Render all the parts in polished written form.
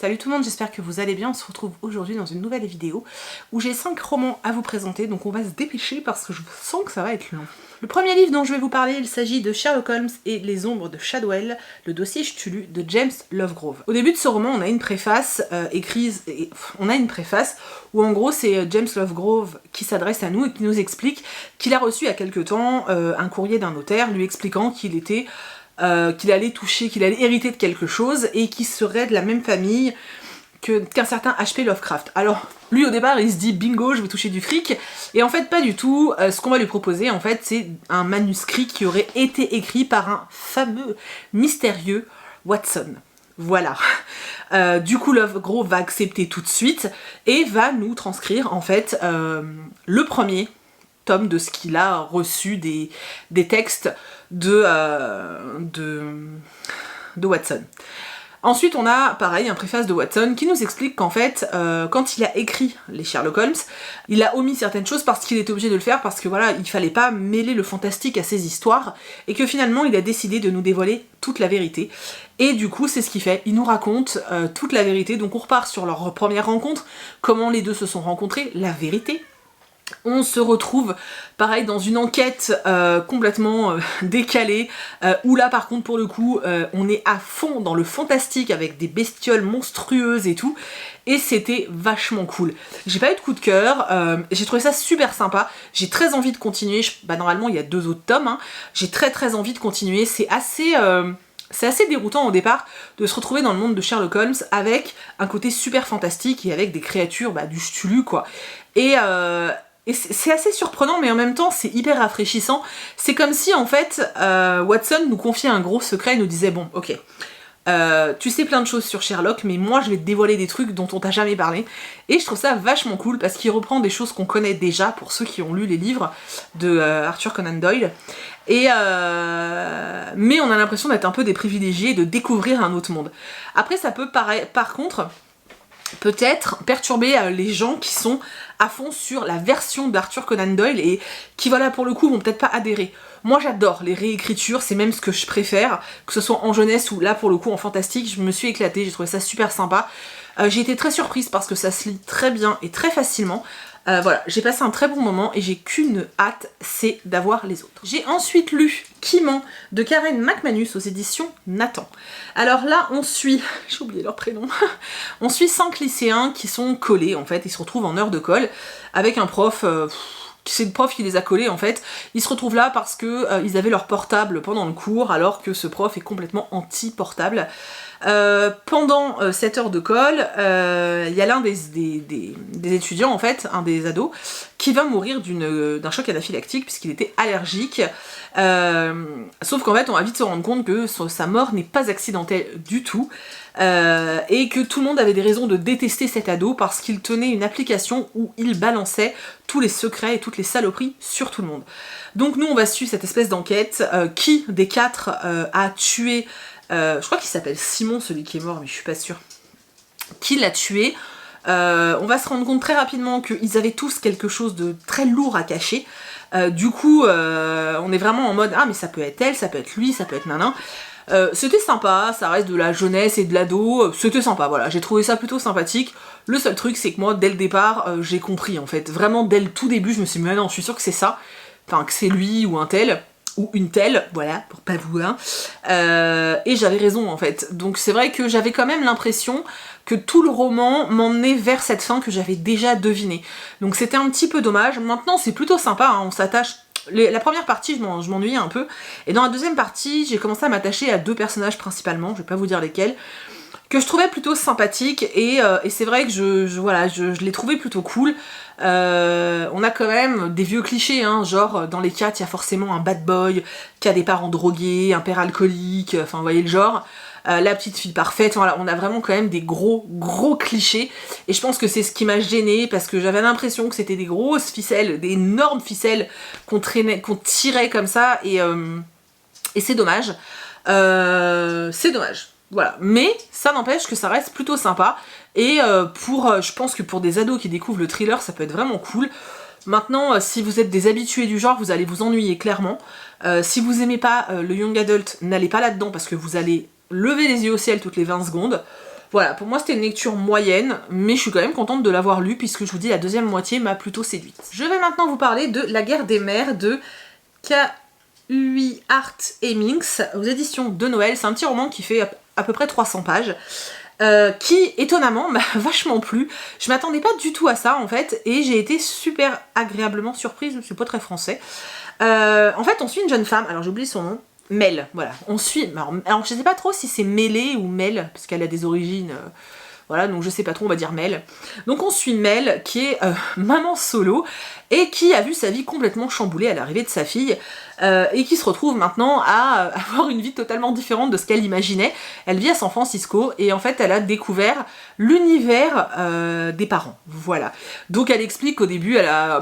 Salut tout le monde, j'espère que vous allez bien. On se retrouve aujourd'hui dans une nouvelle vidéo où j'ai 5 romans à vous présenter, donc on va se dépêcher parce que je sens que ça va être long. Le premier livre dont je vais vous parler, il s'agit de Sherlock Holmes et les ombres de Shadwell, le dossier Cthulhu de James Lovegrove. Au début de ce roman, on a une préface où en gros c'est James Lovegrove qui s'adresse à nous et qui nous explique qu'il a reçu il y a quelque temps un courrier d'un notaire lui expliquant qu'il allait hériter de quelque chose et qu'il serait de la même famille qu'un certain H.P. Lovecraft. Alors, lui au départ, il se dit bingo, je vais toucher du fric, et en fait pas du tout. Ce qu'on va lui proposer, en fait, c'est un manuscrit qui aurait été écrit par un fameux, mystérieux Watson. Voilà. Du coup, Lovegrove va accepter tout de suite et va nous transcrire, en fait, le premier tome de ce qu'il a reçu des textes de Watson. Ensuite, on a, pareil, un préface de Watson qui nous explique qu'en fait, quand il a écrit les Sherlock Holmes, il a omis certaines choses parce qu'il était obligé de le faire, parce que voilà, il fallait pas mêler le fantastique à ses histoires, et que finalement, il a décidé de nous dévoiler toute la vérité. Et du coup, c'est ce qu'il fait, il nous raconte toute la vérité, donc on repart sur leur première rencontre, comment les deux se sont rencontrés, la vérité. On se retrouve, pareil, dans une enquête complètement décalée, où là, par contre, pour le coup, on est à fond dans le fantastique avec des bestioles monstrueuses et tout, et c'était vachement cool. J'ai pas eu de coup de cœur, j'ai trouvé ça super sympa, j'ai très envie de continuer, normalement il y a 2 autres tomes, hein. J'ai très envie de continuer, c'est assez déroutant au départ de se retrouver dans le monde de Sherlock Holmes avec un côté super fantastique et avec des créatures du Cthulhu quoi. Et c'est assez surprenant, mais en même temps c'est hyper rafraîchissant. C'est comme si en fait Watson nous confiait un gros secret et nous disait bon ok, tu sais plein de choses sur Sherlock, mais moi je vais te dévoiler des trucs dont on t'a jamais parlé. Et je trouve ça vachement cool parce qu'il reprend des choses qu'on connaît déjà pour ceux qui ont lu les livres de Arthur Conan Doyle. Mais on a l'impression d'être un peu des privilégiés et de découvrir un autre monde. Après ça peut par contre peut-être perturber les gens qui sont à fond sur la version d'Arthur Conan Doyle et qui voilà pour le coup vont peut-être pas adhérer. Moi j'adore les réécritures, c'est même ce que je préfère, que ce soit en jeunesse ou là pour le coup en fantastique, je me suis éclatée, j'ai trouvé ça super sympa. J'ai été très surprise parce que ça se lit très bien et très facilement. Voilà, j'ai passé un très bon moment et j'ai qu'une hâte, c'est d'avoir les autres. J'ai ensuite lu Qui ment de Karen McManus aux éditions Nathan. Alors là, on suit, j'ai oublié leur prénom, on suit 5 lycéens qui sont collés en fait, ils se retrouvent en heure de colle avec un prof, c'est le prof qui les a collés en fait. Ils se retrouvent là parce que ils avaient leur portable pendant le cours alors que ce prof est complètement anti-portable. Pendant cette heure de colle, il y a l'un des étudiants en fait, un des ados, qui va mourir d'un choc anaphylactique puisqu'il était allergique. Sauf qu'en fait on va vite se rendre compte que sa mort n'est pas accidentelle du tout. Et que tout le monde avait des raisons de détester cet ado parce qu'il tenait une application où il balançait tous les secrets et toutes les saloperies sur tout le monde. Donc nous on va suivre cette espèce d'enquête, qui des 4 a tué, je crois qu'il s'appelle Simon celui qui est mort mais je suis pas sûre, qui l'a tué. On va se rendre compte très rapidement qu'ils avaient tous quelque chose de très lourd à cacher. Du coup on est vraiment en mode ah mais ça peut être elle, ça peut être lui, ça peut être nanan. C'était sympa, ça reste de la jeunesse et de l'ado, c'était sympa, voilà, j'ai trouvé ça plutôt sympathique. Le seul truc c'est que moi dès le départ j'ai compris en fait, vraiment dès le tout début je me suis dit mais non je suis sûre que c'est ça, enfin que c'est lui ou un tel, ou une telle, voilà, pour pas vous hein. Et j'avais raison en fait, donc c'est vrai que j'avais quand même l'impression que tout le roman m'emmenait vers cette fin que j'avais déjà devinée. Donc c'était un petit peu dommage, maintenant c'est plutôt sympa, hein, on s'attache. La première partie, je m'ennuyais un peu, et dans la deuxième partie, j'ai commencé à m'attacher à 2 personnages principalement, je vais pas vous dire lesquels, que je trouvais plutôt sympathiques, et c'est vrai que je l'ai trouvé plutôt cool. On a quand même des vieux clichés, hein, genre dans les 4, il y a forcément un bad boy qui a des parents drogués, un père alcoolique, enfin vous voyez le genre. La petite fille parfaite, voilà, on a vraiment quand même des gros clichés, et je pense que c'est ce qui m'a gênée, parce que j'avais l'impression que c'était des grosses ficelles, des énormes ficelles qu'on tirait comme ça, et c'est dommage. C'est dommage, voilà, mais ça n'empêche que ça reste plutôt sympa, et je pense que pour des ados qui découvrent le thriller, ça peut être vraiment cool. Maintenant, si vous êtes des habitués du genre, vous allez vous ennuyer clairement. Si vous aimez pas le young adult, n'allez pas là-dedans, parce que vous allez lever les yeux au ciel toutes les 20 secondes. Voilà, pour moi c'était une lecture moyenne, mais je suis quand même contente de l'avoir lue, puisque je vous dis la deuxième moitié m'a plutôt séduite. Je vais maintenant vous parler de La guerre des mers de K.U.I. Art Hemmings, aux éditions de Noël. C'est un petit roman qui fait à peu près 300 pages. Qui étonnamment m'a vachement plu. Je m'attendais pas du tout à ça en fait, et j'ai été super agréablement surprise, c'est pas très français. En fait on suit une jeune femme, alors j'ai oublié son nom, Mel, voilà. On suit, alors je sais pas trop si c'est Mêlée ou Mel, parce qu'elle a des origines... Voilà, donc je sais pas trop, on va dire Mel. Donc on suit Mel, qui est maman solo, et qui a vu sa vie complètement chamboulée à l'arrivée de sa fille, et qui se retrouve maintenant à avoir une vie totalement différente de ce qu'elle imaginait. Elle vit à San Francisco, et en fait elle a découvert l'univers des parents, voilà. Donc elle explique qu'au début elle a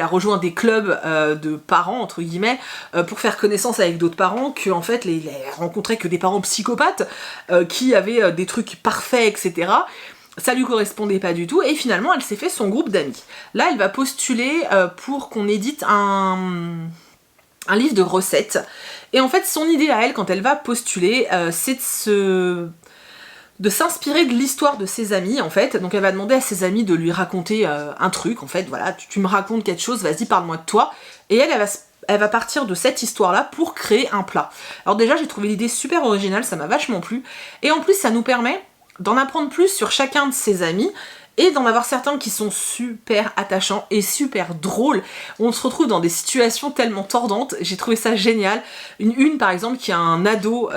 rejoint des clubs de parents, entre guillemets, pour faire connaissance avec d'autres parents, qu'en fait, elle rencontrait que des parents psychopathes, qui avaient des trucs parfaits, etc. Ça lui correspondait pas du tout, et finalement, elle s'est fait son groupe d'amis. Là, elle va postuler pour qu'on édite un livre de recettes. Et en fait, son idée à elle, quand elle va postuler, c'est de s'inspirer de l'histoire de ses amis en fait. Donc elle va demander à ses amis de lui raconter un truc en fait, voilà, tu me racontes quelque chose, vas-y parle-moi de toi. Et elle va partir de cette histoire-là pour créer un plat. Alors déjà j'ai trouvé l'idée super originale, ça m'a vachement plu. Et en plus ça nous permet d'en apprendre plus sur chacun de ses amis, et d'en avoir certains qui sont super attachants et super drôles. On se retrouve dans des situations tellement tordantes, j'ai trouvé ça génial. Une par exemple qui a un ado,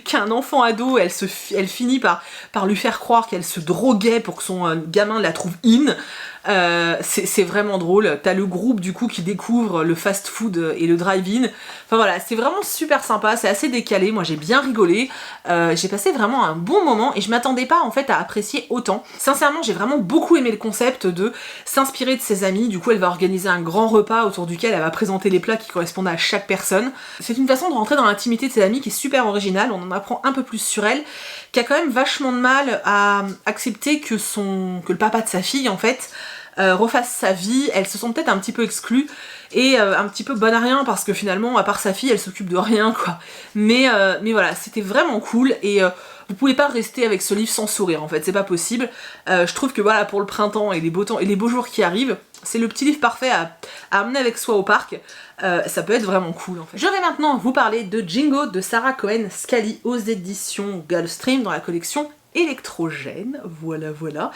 qui a un enfant ado, elle finit par lui faire croire qu'elle se droguait pour que son gamin la trouve in. C'est vraiment drôle. T'as le groupe du coup qui découvre le fast-food et le drive-in. Enfin voilà, c'est vraiment super sympa, c'est assez décalé, moi j'ai bien rigolé. J'ai passé vraiment un bon moment, et je m'attendais pas en fait à apprécier autant. Sincèrement, j'ai vraiment beaucoup aimé le concept de s'inspirer de ses amis. Du coup, elle va organiser un grand repas autour duquel elle va présenter les plats qui correspondent à chaque personne. C'est une façon de rentrer dans l'intimité de ses amis qui est super originale. On en apprend un peu plus sur elle, qui a quand même vachement de mal à accepter que le papa de sa fille en fait refasse sa vie. Elle se sent peut-être un petit peu exclue et un petit peu bonne à rien, parce que finalement à part sa fille elle s'occupe de rien quoi. Mais voilà, c'était vraiment cool, et vous pouvez pas rester avec ce livre sans sourire en fait, c'est pas possible. Je trouve que voilà, pour le printemps et les beaux temps et les beaux jours qui arrivent, c'est le petit livre parfait à amener avec soi au parc. Ça peut être vraiment cool en fait. Je vais maintenant vous parler de Jingo de Sarah Cohen Scully aux éditions Gulfstream dans la collection Électrogène, voilà.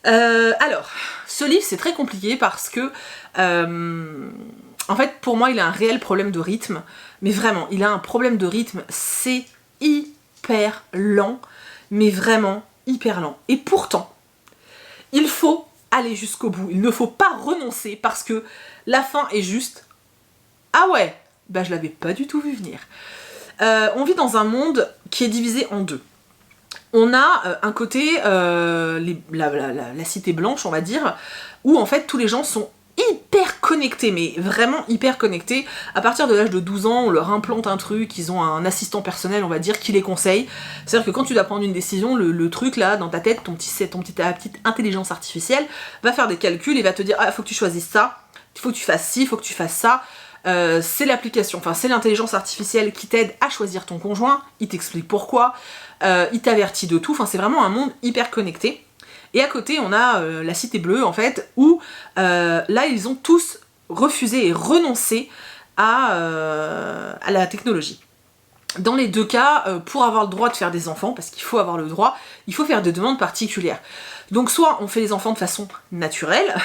Alors, ce livre c'est très compliqué parce que en fait pour moi il a un réel problème de rythme, mais vraiment il a un problème de rythme, c'est hyper lent, mais vraiment hyper lent. Et pourtant, il faut aller jusqu'au bout, il ne faut pas renoncer, parce que la fin est juste... Ah ouais, bah je l'avais pas du tout vu venir. On vit dans un monde qui est divisé en deux. On a un côté, la cité blanche on va dire, où en fait tous les gens sont hyper connectés, mais vraiment hyper connectés. À partir de l'âge de 12 ans, on leur implante un truc, ils ont un assistant personnel, on va dire, qui les conseille. C'est-à-dire que quand tu dois prendre une décision, le truc là, dans ta tête, ta petite intelligence artificielle, va faire des calculs et va te dire « Ah, faut que tu choisisses ça, il faut que tu fasses ci, il faut que tu fasses ça ». C'est l'application, enfin c'est l'intelligence artificielle qui t'aide à choisir ton conjoint, il t'explique pourquoi, il t'avertit de tout, enfin c'est vraiment un monde hyper connecté. Et à côté on a la Cité Bleue en fait, où là ils ont tous refusé et renoncé à la technologie. Dans les deux cas, pour avoir le droit de faire des enfants, parce qu'il faut avoir le droit, il faut faire des demandes particulières. Donc soit on fait les enfants de façon naturelle,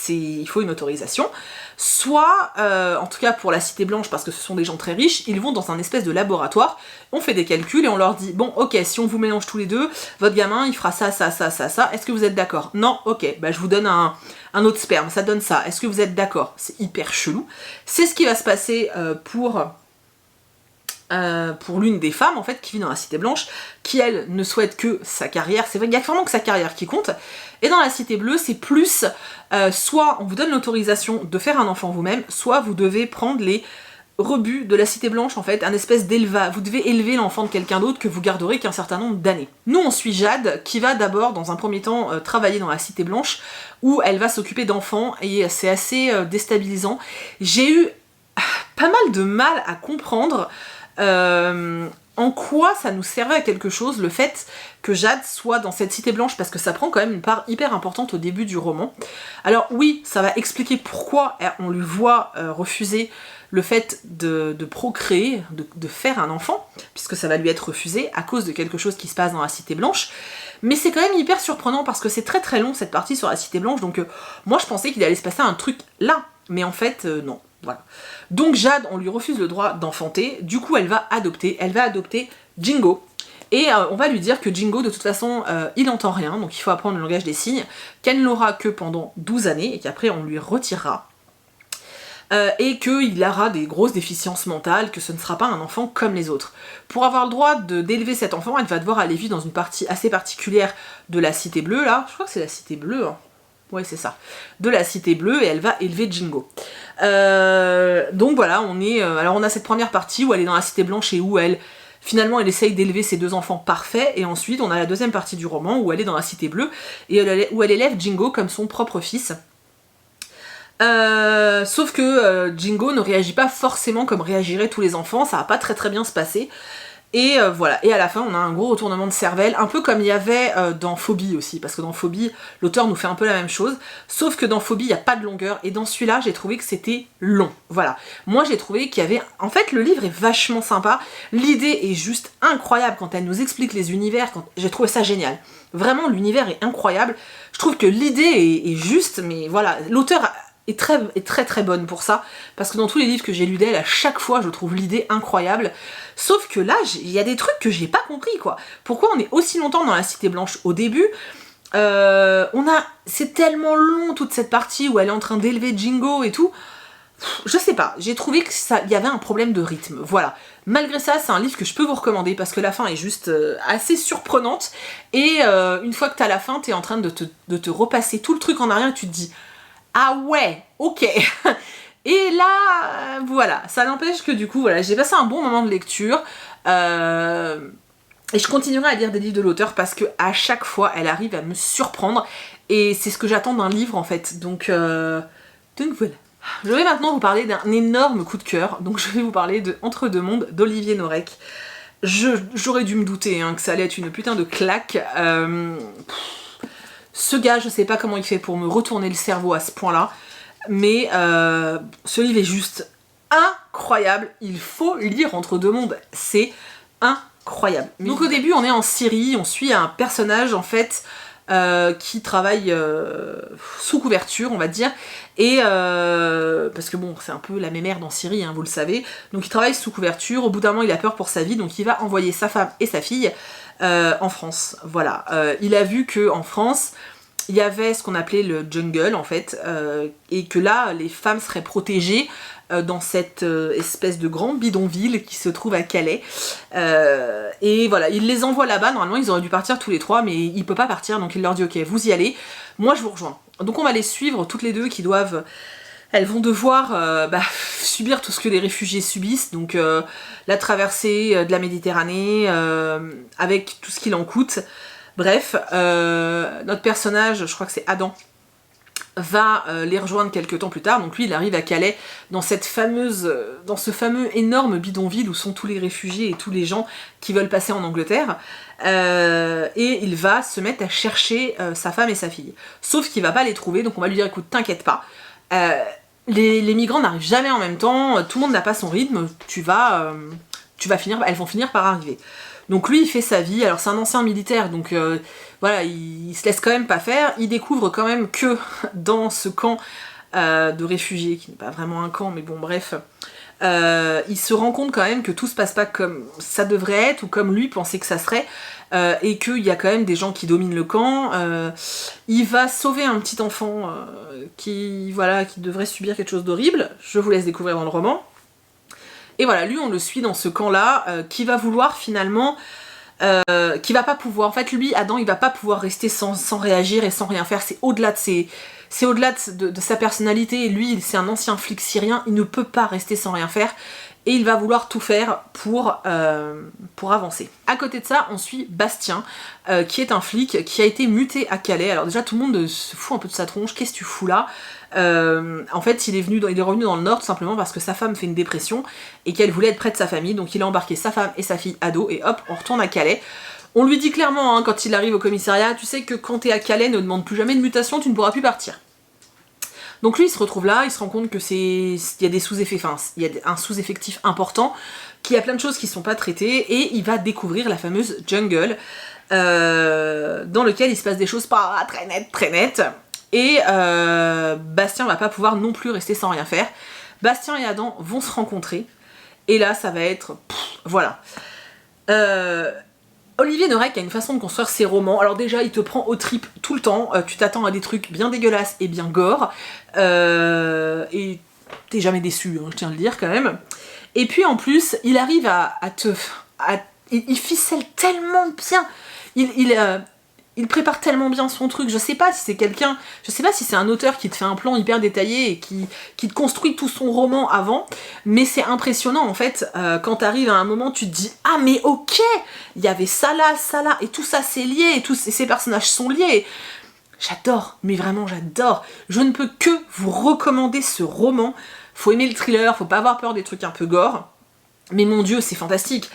il faut une autorisation, soit, en tout cas pour la Cité Blanche, parce que ce sont des gens très riches, ils vont dans un espèce de laboratoire, on fait des calculs et on leur dit « Bon, ok, si on vous mélange tous les deux, votre gamin il fera ça, est-ce que vous êtes d'accord ?» Non, ok, bah je vous donne un autre sperme, ça donne ça, est-ce que vous êtes d'accord? C'est hyper chelou. C'est ce qui va se passer pour l'une des femmes en fait qui vit dans la Cité Blanche, qui elle ne souhaite que sa carrière. C'est vrai, il y a vraiment que sa carrière qui compte. Et dans la Cité Bleue, c'est plus soit on vous donne l'autorisation de faire un enfant vous-même, soit vous devez prendre les rebuts de la Cité Blanche en fait, un espèce d'élevage. Vous devez élever l'enfant de quelqu'un d'autre que vous garderez qu'un certain nombre d'années. Nous on suit Jade qui va d'abord dans un premier temps travailler dans la Cité Blanche, où elle va s'occuper d'enfants, et c'est assez déstabilisant. J'ai eu pas mal de mal à comprendre En quoi ça nous servait à quelque chose le fait que Jade soit dans cette cité blanche, parce que ça prend quand même une part hyper importante au début du roman. Alors oui, ça va expliquer pourquoi on lui voit refuser le fait de procréer, de faire un enfant, puisque ça va lui être refusé à cause de quelque chose qui se passe dans la cité blanche. Mais c'est quand même hyper surprenant parce que c'est très très long cette partie sur la cité blanche, donc moi je pensais qu'il allait se passer un truc là, mais en fait non. Voilà. Donc Jade, on lui refuse le droit d'enfanter, du coup elle va adopter Jingo. Et on va lui dire que Jingo, de toute façon, il n'entend rien, donc il faut apprendre le langage des signes, qu'elle n'aura que pendant 12 années, et qu'après on lui retirera. Et qu'il aura des grosses déficiences mentales, que ce ne sera pas un enfant comme les autres. Pour avoir le droit d'élever cet enfant, elle va devoir aller vivre dans une partie assez particulière de la Cité Bleue, là. Je crois que c'est la Cité Bleue, hein. Ouais, c'est ça. De la Cité Bleue, et elle va élever Jingo. Donc voilà, alors on a cette première partie où elle est dans la Cité Blanche et où finalement elle essaye d'élever ses 2 enfants parfaits, et ensuite on a la deuxième partie du roman où elle est dans la Cité Bleue, et où elle élève Jingo comme son propre fils. Sauf que Jingo ne réagit pas forcément comme réagiraient tous les enfants, ça va pas très très bien se passer. Et voilà, et à la fin on a un gros retournement de cervelle, un peu comme il y avait dans Phobie aussi, parce que dans Phobie, l'auteur nous fait un peu la même chose, sauf que dans Phobie il n'y a pas de longueur, et dans celui-là j'ai trouvé que c'était long, voilà. Moi j'ai trouvé qu'il y avait... En fait le livre est vachement sympa, l'idée est juste incroyable quand elle nous explique les univers, j'ai trouvé ça génial. Vraiment l'univers est incroyable, je trouve que l'idée est juste, mais voilà, l'auteur est très très bonne pour ça, parce que dans tous les livres que j'ai lus d'elle, à chaque fois je trouve l'idée incroyable, sauf que là il y a des trucs que j'ai pas compris quoi. Pourquoi on est aussi longtemps dans la Cité Blanche au début, c'est tellement long toute cette partie où elle est en train d'élever Jingo et tout, je sais pas, j'ai trouvé qu'il y avait un problème de rythme, voilà. Malgré ça, c'est un livre que je peux vous recommander parce que la fin est juste assez surprenante, et une fois que t'as la fin, t'es en train de te repasser tout le truc en arrière et tu te dis ah ouais, ok. Et là, voilà, ça n'empêche que du coup, voilà, j'ai passé un bon moment de lecture. Et je continuerai à lire des livres de l'auteur parce que à chaque fois, elle arrive à me surprendre. Et c'est ce que j'attends d'un livre en fait. Donc voilà. Je vais maintenant vous parler d'un énorme coup de cœur. Donc je vais vous parler de Entre deux mondes d'Olivier Norek. J'aurais dû me douter que ça allait être une putain de claque. Ce gars, je sais pas comment il fait pour me retourner le cerveau à ce point-là, mais ce livre est juste incroyable. Il faut lire Entre deux mondes, c'est incroyable. Donc au début, on est en Syrie, on suit un personnage en fait qui travaille sous couverture, on va dire, et parce que bon, c'est un peu la mémère en Syrie, vous le savez. Donc il travaille sous couverture. Au bout d'un moment, il a peur pour sa vie, donc il va envoyer sa femme et sa fille en France, voilà. Il a vu que en France, il y avait ce qu'on appelait le jungle, en fait, et que là, les femmes seraient protégées dans cette espèce de grand bidonville qui se trouve à Calais. Et voilà, il les envoie là-bas. Normalement, ils auraient dû partir tous les 3, mais il peut pas partir, donc il leur dit « Ok, vous y allez, moi je vous rejoins ». Donc on va les suivre toutes les deux elles vont devoir subir tout ce que les réfugiés subissent, donc la traversée de la Méditerranée, avec tout ce qu'il en coûte. Bref, notre personnage, je crois que c'est Adam, va les rejoindre quelques temps plus tard. Donc lui, il arrive à Calais, dans ce fameux énorme bidonville où sont tous les réfugiés et tous les gens qui veulent passer en Angleterre. Et il va se mettre à chercher sa femme et sa fille. Sauf qu'il va pas les trouver, donc on va lui dire « Écoute, t'inquiète pas, les migrants n'arrivent jamais en même temps, tout le monde n'a pas son rythme, elles vont finir par arriver. » Donc lui il fait sa vie, alors c'est un ancien militaire, donc voilà, il se laisse quand même pas faire, il découvre quand même que dans ce camp de réfugiés, qui n'est pas vraiment un camp, mais bon bref, il se rend compte quand même que tout se passe pas comme ça devrait être, ou comme lui pensait que ça serait, et qu'il y a quand même des gens qui dominent le camp. Il va sauver un petit enfant qui devrait subir quelque chose d'horrible, je vous laisse découvrir dans le roman. Et voilà, lui on le suit dans ce camp-là, qui va vouloir finalement... qui va pas pouvoir... En fait, lui, Adam, il va pas pouvoir rester sans réagir et sans rien faire, c'est au-delà de sa personnalité. Lui, c'est un ancien flic syrien, il ne peut pas rester sans rien faire. et il va vouloir tout faire pour avancer. À côté de ça, on suit Bastien, qui est un flic qui a été muté à Calais. Alors déjà tout le monde se fout un peu de sa tronche, qu'est-ce que tu fous là? En fait il est revenu dans le Nord tout simplement parce que sa femme fait une dépression et qu'elle voulait être près de sa famille, donc il a embarqué sa femme et sa fille ado et hop, on retourne à Calais. On lui dit clairement hein, quand il arrive au commissariat, tu sais que quand t'es à Calais, ne demande plus jamais de mutation, tu ne pourras plus partir. Donc lui il se retrouve là, il se rend compte que il y a des sous-effectifs, enfin, il y a un sous-effectif important, qu'il y a plein de choses qui sont pas traitées, et il va découvrir la fameuse jungle, dans lequel il se passe des choses pas très nettes, et Bastien va pas pouvoir non plus rester sans rien faire. Bastien et Adam vont se rencontrer, et là ça va être... voilà. Olivier Norek a une façon de construire ses romans. Alors déjà, il te prend aux tripes tout le temps. Tu t'attends à des trucs bien dégueulasses et bien gore. Et t'es jamais déçu, hein, je tiens à le dire quand même. Et puis en plus, il arrive il ficelle tellement bien. Il prépare tellement bien son truc. Je sais pas si c'est un auteur qui te fait un plan hyper détaillé et qui te construit tout son roman avant, mais c'est impressionnant en fait. Quand t'arrives à un moment, tu te dis ah mais ok, il y avait ça là, et tout ça c'est lié, et tous ces personnages sont liés. J'adore, mais vraiment j'adore. Je ne peux que vous recommander ce roman. Faut aimer le thriller, faut pas avoir peur des trucs un peu gore. Mais mon dieu, c'est fantastique.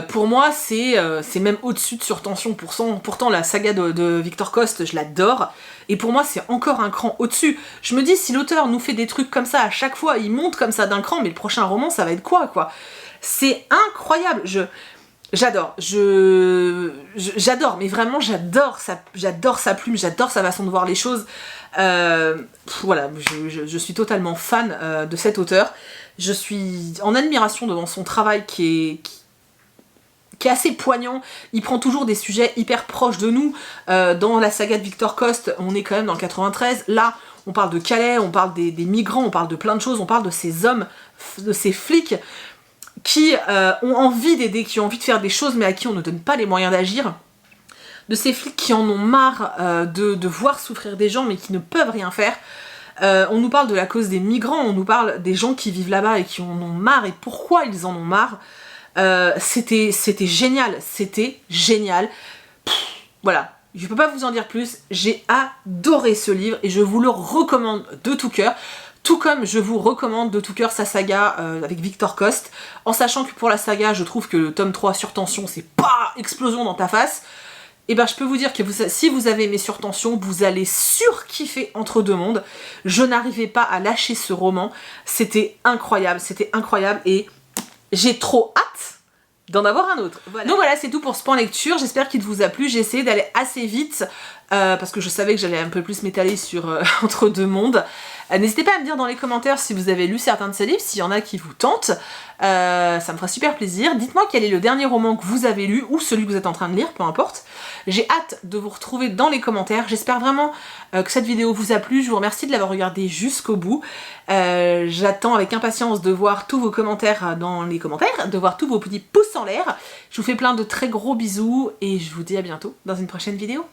Pour moi, c'est même au-dessus de Surtension. Pourtant, la saga de Victor Coste, je l'adore. Et pour moi, c'est encore un cran au-dessus. Je me dis, si l'auteur nous fait des trucs comme ça à chaque fois, il monte comme ça d'un cran, mais le prochain roman, ça va être quoi C'est incroyable. J'adore. J'adore, mais vraiment, j'adore sa plume, j'adore sa façon de voir les choses. Voilà, je suis totalement fan de cet auteur. Je suis en admiration devant son travail qui est assez poignant. Il prend toujours des sujets hyper proches de nous. Dans la saga de Victor Coste, on est quand même dans le 93. Là, on parle de Calais, on parle des migrants, on parle de plein de choses, on parle de ces hommes, de ces flics qui ont envie d'aider, qui ont envie de faire des choses, mais à qui on ne donne pas les moyens d'agir. De ces flics qui en ont marre de voir souffrir des gens, mais qui ne peuvent rien faire. On nous parle de la cause des migrants, on nous parle des gens qui vivent là-bas et qui en ont marre, et pourquoi ils en ont marre. C'était génial, voilà, je peux pas vous en dire plus, j'ai adoré ce livre et je vous le recommande de tout cœur, tout comme je vous recommande de tout cœur sa saga avec Victor Coste, en sachant que pour la saga, je trouve que le tome 3 Surtension, c'est pas explosion dans ta face. Et ben je peux vous dire que si vous avez aimé Surtension, vous allez surkiffer Entre deux mondes. Je n'arrivais pas à lâcher ce roman, c'était incroyable et j'ai trop hâte d'en avoir un autre. Voilà. Donc voilà, c'est tout pour ce point lecture, j'espère qu'il vous a plu, j'ai essayé d'aller assez vite, parce que je savais que j'allais un peu plus m'étaler sur Entre deux mondes. N'hésitez pas à me dire dans les commentaires si vous avez lu certains de ces livres, s'il y en a qui vous tentent, ça me fera super plaisir. Dites-moi quel est le dernier roman que vous avez lu, ou celui que vous êtes en train de lire, peu importe. J'ai hâte de vous retrouver dans les commentaires, j'espère vraiment que cette vidéo vous a plu, je vous remercie de l'avoir regardée jusqu'au bout. J'attends avec impatience de voir tous vos commentaires dans les commentaires, de voir tous vos petits pouces en l'air. Je vous fais plein de très gros bisous, et je vous dis à bientôt dans une prochaine vidéo.